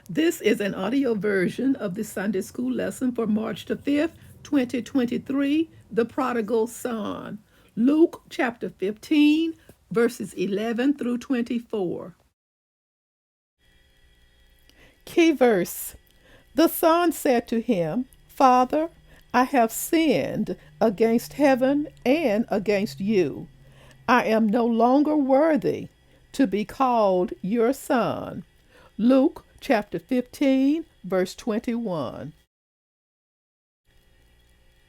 This is an audio version of the Sunday School lesson for March the 5th, 2023, The Prodigal Son. Luke chapter 15, verses 11 through 24. Key verse. The son said to him, Father, I have sinned against heaven and against you. I am no longer worthy to be called your son. Luke chapter 15, verse 21.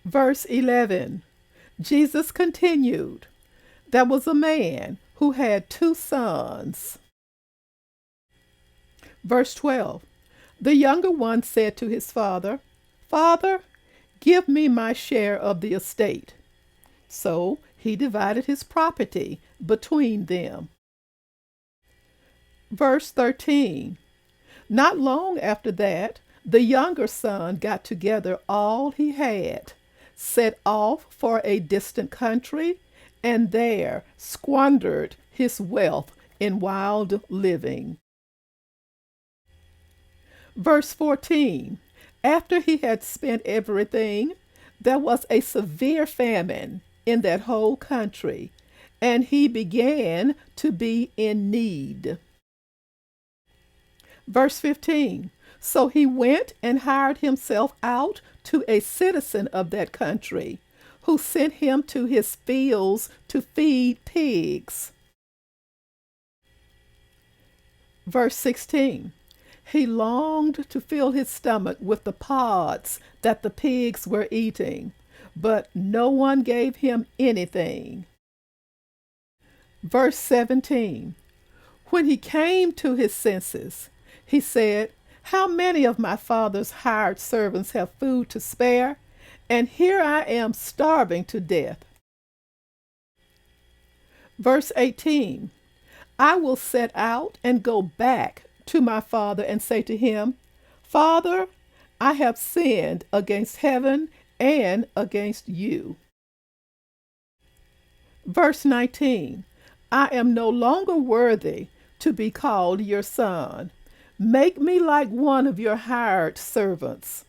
Verse 11. Jesus continued, There was a man who had two sons. Verse 12. The younger one said to his father, Father, give me my share of the estate. So he divided his property between them. Verse 13. Not long after that, the younger son got together all he had, set off for a distant country, and there squandered his wealth in wild living. Verse 14. After he had spent everything, there was a severe famine in that whole country, and he began to be in need. Verse 15. So he went and hired himself out to a citizen of that country, who sent him to his fields to feed pigs. Verse 16. He longed to fill his stomach with the pods that the pigs were eating, but no one gave him anything. Verse 17. When he came to his senses, he said, How many of my father's hired servants have food to spare? And here I am starving to death. Verse 18. I will set out and go back to my father and say to him, Father, I have sinned against heaven and against you. Verse 19. I am no longer worthy to be called your son. Make me like one of your hired servants.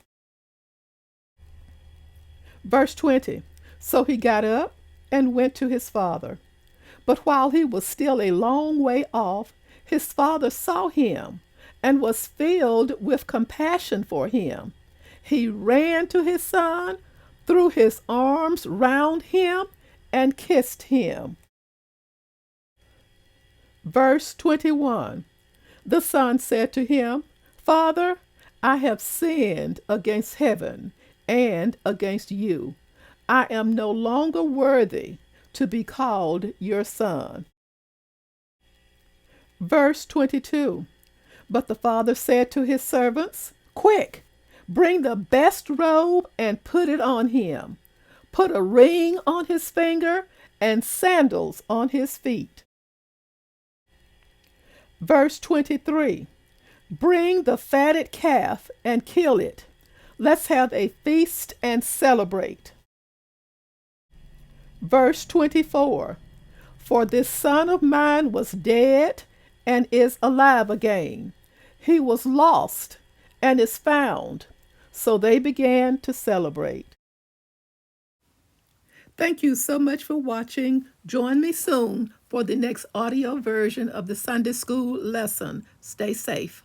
Verse 20. So he got up and went to his father. But while he was still a long way off, his father saw him and was filled with compassion for him. He ran to his son, threw his arms round him, and kissed him. Verse 21. The son said to him, Father, I have sinned against heaven and against you. I am no longer worthy to be called your son. Verse 22. But the father said to his servants, Quick, bring the best robe and put it on him. Put a ring on his finger and sandals on his feet. Verse 23. Bring the fatted calf and kill it. Let's have a feast and celebrate. Verse 24. For this son of mine was dead and is alive again. He was lost and is found. So they began to celebrate. Thank you so much for watching. Join me soon for the next audio version of the Sunday School lesson. Stay safe.